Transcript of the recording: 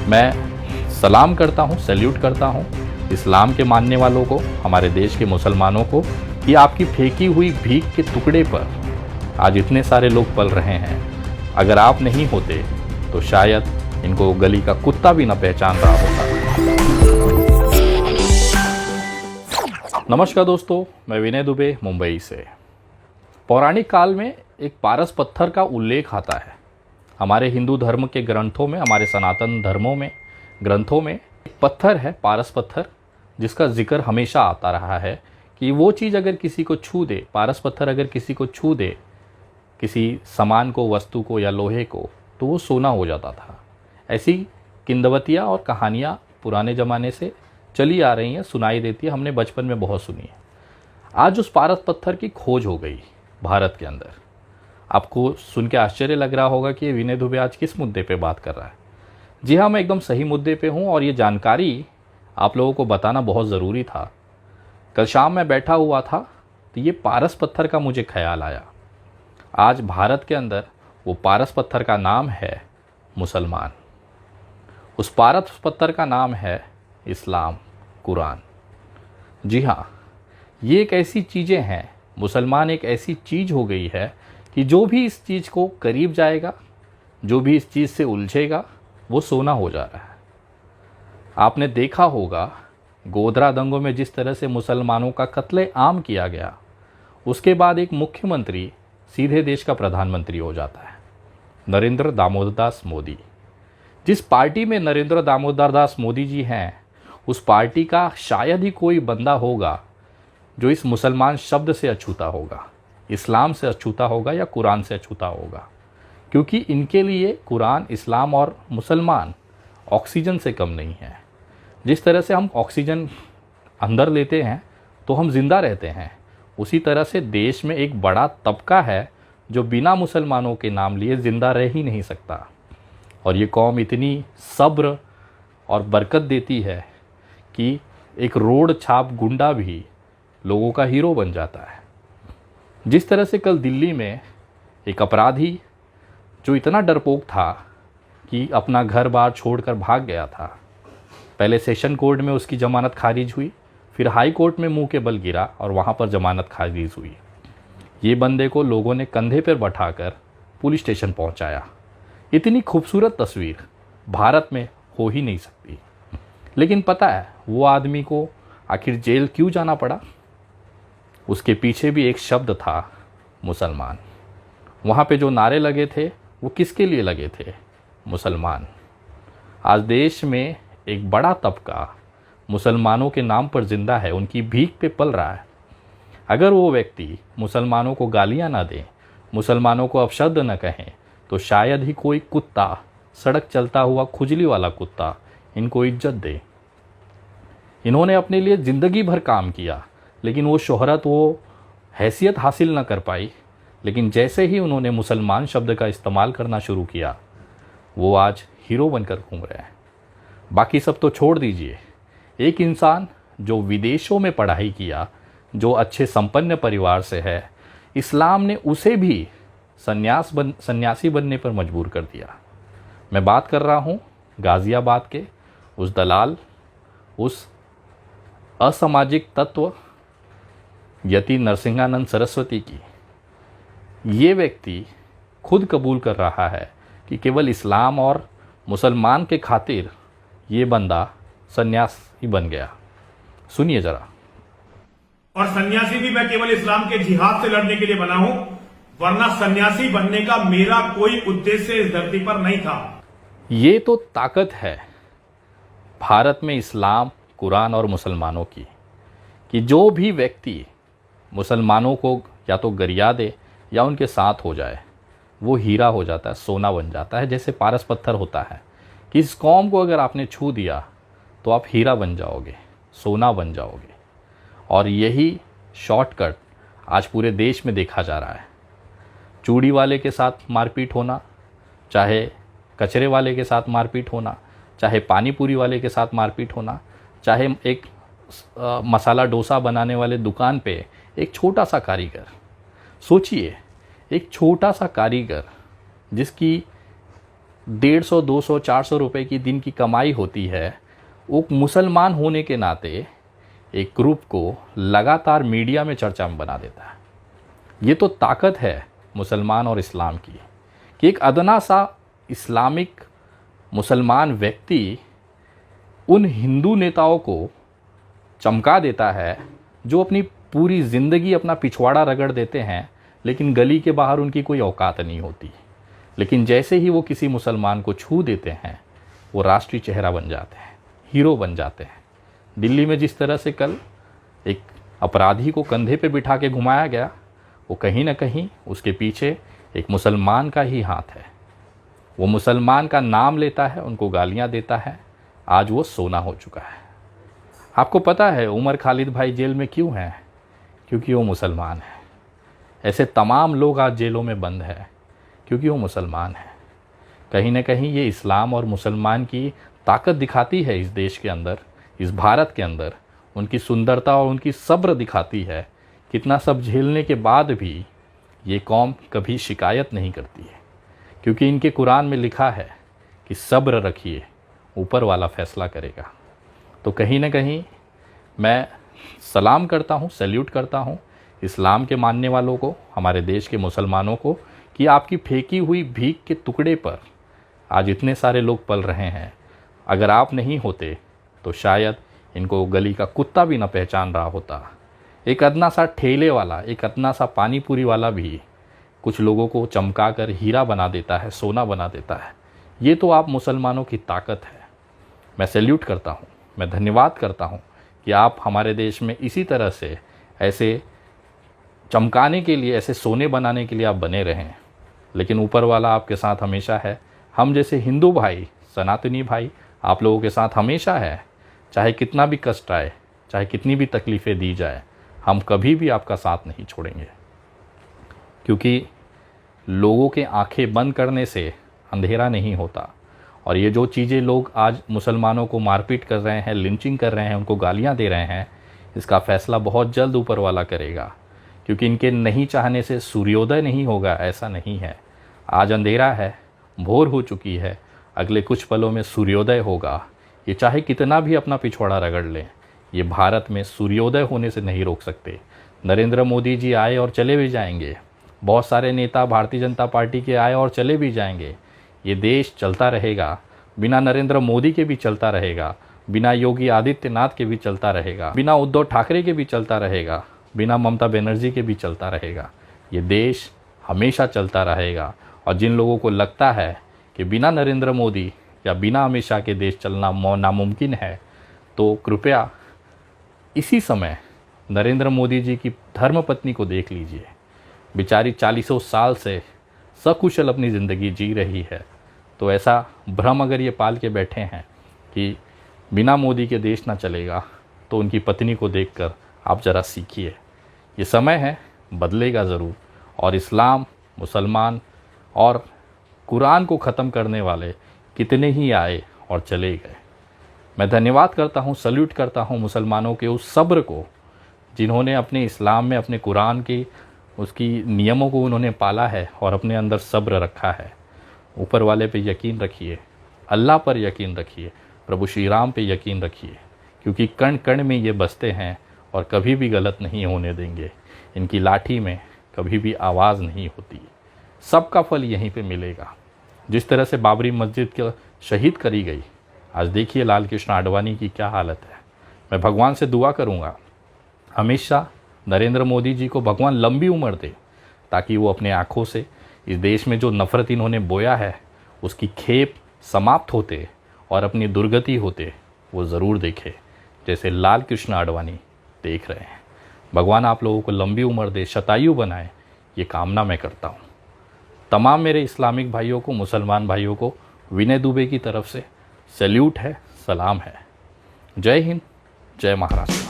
मैं सलाम करता हूँ, सैल्यूट करता हूँ इस्लाम के मानने वालों को, हमारे देश के मुसलमानों को, कि आपकी फेंकी हुई भीख के टुकड़े पर आज इतने सारे लोग पल रहे हैं। अगर आप नहीं होते तो शायद इनको गली का कुत्ता भी न पहचान रहा होता। नमस्कार दोस्तों, मैं विनय दुबे मुंबई से। पौराणिक काल में एक पारस पत्थर का उल्लेख आता है। हमारे हिंदू धर्म के ग्रंथों में, हमारे सनातन धर्मों में, ग्रंथों में एक पत्थर है, पारस पत्थर, जिसका जिक्र हमेशा आता रहा है कि वो चीज़ अगर किसी को छू दे, पारस पत्थर अगर किसी को छू दे, किसी सामान को, वस्तु को या लोहे को, तो वो सोना हो जाता था। ऐसी किंवदंतियाँ और कहानियाँ पुराने ज़माने से चली आ रही हैं, सुनाई देती है, हमने बचपन में बहुत सुनी है। आज उस पारस पत्थर की खोज हो गई भारत के अंदर। आपको सुन के आश्चर्य लग रहा होगा कि ये विनय दुबे आज किस मुद्दे पे बात कर रहा है। जी हाँ, मैं एकदम सही मुद्दे पे हूँ और ये जानकारी आप लोगों को बताना बहुत ज़रूरी था। कल शाम मैं बैठा हुआ था तो ये पारस पत्थर का मुझे ख्याल आया। आज भारत के अंदर वो पारस पत्थर का नाम है मुसलमान। उस पारस पत्थर का नाम है इस्लाम, कुरान। जी हाँ, ये एक ऐसी चीज़ें हैं, मुसलमान एक ऐसी चीज़ हो गई है कि जो भी इस चीज़ को करीब जाएगा, जो भी इस चीज़ से उलझेगा, वो सोना हो जा रहा है। आपने देखा होगा गोधरा दंगों में जिस तरह से मुसलमानों का कत्ले-आम किया गया, उसके बाद एक मुख्यमंत्री सीधे देश का प्रधानमंत्री हो जाता है, नरेंद्र दामोदर दास मोदी। जिस पार्टी में नरेंद्र दामोदर दास मोदी जी हैं, उस पार्टी का शायद ही कोई बंदा होगा जो इस मुसलमान शब्द से अछूता होगा, इस्लाम से अछूता होगा या कुरान से अछूता होगा। क्योंकि इनके लिए कुरान, इस्लाम और मुसलमान ऑक्सीजन से कम नहीं है। जिस तरह से हम ऑक्सीजन अंदर लेते हैं तो हम जिंदा रहते हैं, उसी तरह से देश में एक बड़ा तबका है जो बिना मुसलमानों के नाम लिए ज़िंदा रह ही नहीं सकता। और ये कौम इतनी सब्र और बरकत देती है कि एक रोड छाप गुंडा भी लोगों का हीरो बन जाता है। जिस तरह से कल दिल्ली में एक अपराधी जो इतना डरपोक था कि अपना घर बार छोड़कर भाग गया था, पहले सेशन कोर्ट में उसकी ज़मानत खारिज हुई, फिर हाई कोर्ट में मुंह के बल गिरा और वहाँ पर ज़मानत खारिज हुई। ये बंदे को लोगों ने कंधे पर बैठाकर पुलिस स्टेशन पहुँचाया। इतनी खूबसूरत तस्वीर भारत में हो ही नहीं सकती। लेकिन पता है वो आदमी को आखिर जेल क्यों जाना पड़ा? उसके पीछे भी एक शब्द था, मुसलमान। वहाँ पे जो नारे लगे थे वो किसके लिए लगे थे? मुसलमान। आज देश में एक बड़ा तबका मुसलमानों के नाम पर जिंदा है, उनकी भीख पे पल रहा है। अगर वो व्यक्ति मुसलमानों को गालियाँ ना दें, मुसलमानों को अपशब्द न कहें, तो शायद ही कोई कुत्ता, सड़क चलता हुआ खुजली वाला कुत्ता, इनको इज्जत दे। इन्होंने अपने लिए ज़िंदगी भर काम किया, लेकिन वो शोहरत, वो हैसियत हासिल न कर पाई। लेकिन जैसे ही उन्होंने मुसलमान शब्द का इस्तेमाल करना शुरू किया, वो आज हीरो बनकर घूम रहे हैं। बाकी सब तो छोड़ दीजिए, एक इंसान जो विदेशों में पढ़ाई किया, जो अच्छे संपन्न परिवार से है, इस्लाम ने उसे भी सन्यासी बनने पर मजबूर कर दिया। मैं बात कर रहा हूँ गाज़ियाबाद के उस दलाल, उस असामाजिक तत्व यति नरसिंहानंद सरस्वती की। ये व्यक्ति खुद कबूल कर रहा है कि केवल इस्लाम और मुसलमान के खातिर ये बंदा सन्यासी बन गया। सुनिए जरा। और सन्यासी भी मैं केवल इस्लाम के जिहाद से लड़ने के लिए बना हूं, वरना सन्यासी बनने का मेरा कोई उद्देश्य इस धरती पर नहीं था। ये तो ताकत है भारत में इस्लाम, कुरान और मुसलमानों की, कि जो भी व्यक्ति मुसलमानों को या तो गरिया दे या उनके साथ हो जाए, वो हीरा हो जाता है, सोना बन जाता है। जैसे पारस पत्थर होता है कि इस कौम को अगर आपने छू दिया तो आप हीरा बन जाओगे, सोना बन जाओगे। और यही शॉर्टकट आज पूरे देश में देखा जा रहा है। चूड़ी वाले के साथ मारपीट होना, चाहे कचरे वाले के साथ मारपीट होना, चाहे पानी पूरी वाले के साथ मारपीट होना, चाहे एक मसाला डोसा बनाने वाले दुकान पे एक छोटा सा कारीगर, सोचिए एक छोटा सा कारीगर जिसकी 150, 200, 400 रुपए की दिन की कमाई होती है, वो मुसलमान होने के नाते एक ग्रुप को लगातार मीडिया में चर्चा में बना देता है। ये तो ताकत है मुसलमान और इस्लाम की कि एक अदना सा इस्लामिक मुसलमान व्यक्ति उन हिंदू नेताओं को चमका देता है जो अपनी पूरी ज़िंदगी अपना पिछवाड़ा रगड़ देते हैं, लेकिन गली के बाहर उनकी कोई औकात नहीं होती। लेकिन जैसे ही वो किसी मुसलमान को छू देते हैं, वो राष्ट्रीय चेहरा बन जाते हैं, हीरो बन जाते हैं। दिल्ली में जिस तरह से कल एक अपराधी को कंधे पे बिठा के घुमाया गया, वो कहीं ना कहीं उसके पीछे एक मुसलमान का ही हाथ है। वो मुसलमान का नाम लेता है, उनको गालियां देता है। आज वो सोना हो चुका है। आपको पता है उमर खालिद भाई जेल में क्यों हैं? क्योंकि वो मुसलमान है। ऐसे तमाम लोग आज जेलों में बंद हैं क्योंकि वो मुसलमान है। कहीं ना कहीं ये इस्लाम और मुसलमान की ताकत दिखाती है इस देश के अंदर, इस भारत के अंदर। उनकी सुंदरता और उनकी सब्र दिखाती है। कितना सब झेलने के बाद भी ये कौम कभी शिकायत नहीं करती है, क्योंकि इनके कुरान में लिखा है कि सब्र रखिए, ऊपर वाला फैसला करेगा। तो कहीं ना कहीं मैं सलाम करता हूँ, सैल्यूट करता हूँ इस्लाम के मानने वालों को, हमारे देश के मुसलमानों को, कि आपकी फेंकी हुई भीख के टुकड़े पर आज इतने सारे लोग पल रहे हैं। अगर आप नहीं होते तो शायद इनको गली का कुत्ता भी न पहचान रहा होता। एक अदना सा ठेले वाला, एक अदना सा पानी पूरी वाला भी कुछ लोगों को चमका कर हीरा बना देता है, सोना बना देता है। ये तो आप मुसलमानों की ताकत है। मैं सैल्यूट करता हूँ, मैं धन्यवाद करता हूँ कि आप हमारे देश में इसी तरह से ऐसे चमकाने के लिए, ऐसे सोने बनाने के लिए आप बने रहें। लेकिन ऊपर वाला आपके साथ हमेशा है। हम जैसे हिंदू भाई, सनातनी भाई आप लोगों के साथ हमेशा है। चाहे कितना भी कष्ट आए, चाहे कितनी भी तकलीफ़ें दी जाए, हम कभी भी आपका साथ नहीं छोड़ेंगे। क्योंकि लोगों के आंखें बंद करने से अंधेरा नहीं होता। और ये जो चीज़ें लोग आज मुसलमानों को मारपीट कर रहे हैं, लिंचिंग कर रहे हैं, उनको गालियां दे रहे हैं, इसका फैसला बहुत जल्द ऊपर वाला करेगा। क्योंकि इनके नहीं चाहने से सूर्योदय नहीं होगा, ऐसा नहीं है। आज अंधेरा है, भोर हो चुकी है, अगले कुछ पलों में सूर्योदय होगा। ये चाहे कितना भी अपना पिछवाड़ा रगड़ लें, ये भारत में सूर्योदय होने से नहीं रोक सकते। नरेंद्र मोदी जी आए और चले भी जाएंगे, बहुत सारे नेता भारतीय जनता पार्टी के आए और चले भी जाएंगे। ये देश चलता रहेगा, बिना नरेंद्र मोदी के भी चलता रहेगा, बिना योगी आदित्यनाथ के भी चलता रहेगा, बिना उद्धव ठाकरे के भी चलता रहेगा, बिना ममता बनर्जी के भी चलता रहेगा। ये देश हमेशा चलता रहेगा। और जिन लोगों को लगता है कि बिना नरेंद्र मोदी या बिना अमित शाह के देश चलना नामुमकिन है, तो कृपया इसी समय नरेंद्र मोदी जी की धर्मपत्नी को देख लीजिए। बेचारी 40 साल से सकुशल अपनी ज़िंदगी जी रही है। तो ऐसा भ्रम अगर ये पाल के बैठे हैं कि बिना मोदी के देश ना चलेगा, तो उनकी पत्नी को देखकर आप ज़रा सीखिए। ये समय है, बदलेगा ज़रूर। और इस्लाम, मुसलमान और कुरान को ख़त्म करने वाले कितने ही आए और चले गए। मैं धन्यवाद करता हूँ, सल्यूट करता हूँ मुसलमानों के उस सब्र को, जिन्होंने अपने इस्लाम में, अपने कुरान की उसकी नियमों को उन्होंने पाला है और अपने अंदर सब्र रखा है। ऊपर वाले पे यकीन रखिए, अल्लाह पर यकीन रखिए, प्रभु श्री राम पे यकीन रखिए, क्योंकि कण कण में ये बसते हैं और कभी भी गलत नहीं होने देंगे। इनकी लाठी में कभी भी आवाज़ नहीं होती। सबका फल यहीं पे मिलेगा। जिस तरह से बाबरी मस्जिद को शहीद करी गई, आज देखिए लाल कृष्ण आडवाणी की क्या हालत है। मैं भगवान से दुआ करूँगा हमेशा नरेंद्र मोदी जी को भगवान लंबी उम्र दे, ताकि वो अपने आँखों से इस देश में जो नफ़रत इन्होंने बोया है उसकी खेप समाप्त होते और अपनी दुर्गति होते वो ज़रूर देखे, जैसे लाल कृष्ण आडवाणी देख रहे हैं। भगवान आप लोगों को लंबी उम्र दे, शतायु बनाए, ये कामना मैं करता हूँ। तमाम मेरे इस्लामिक भाइयों को, मुसलमान भाइयों को विनय दुबे की तरफ से सैल्यूट है, सलाम है। जय हिंद, जय महाराष्ट्र।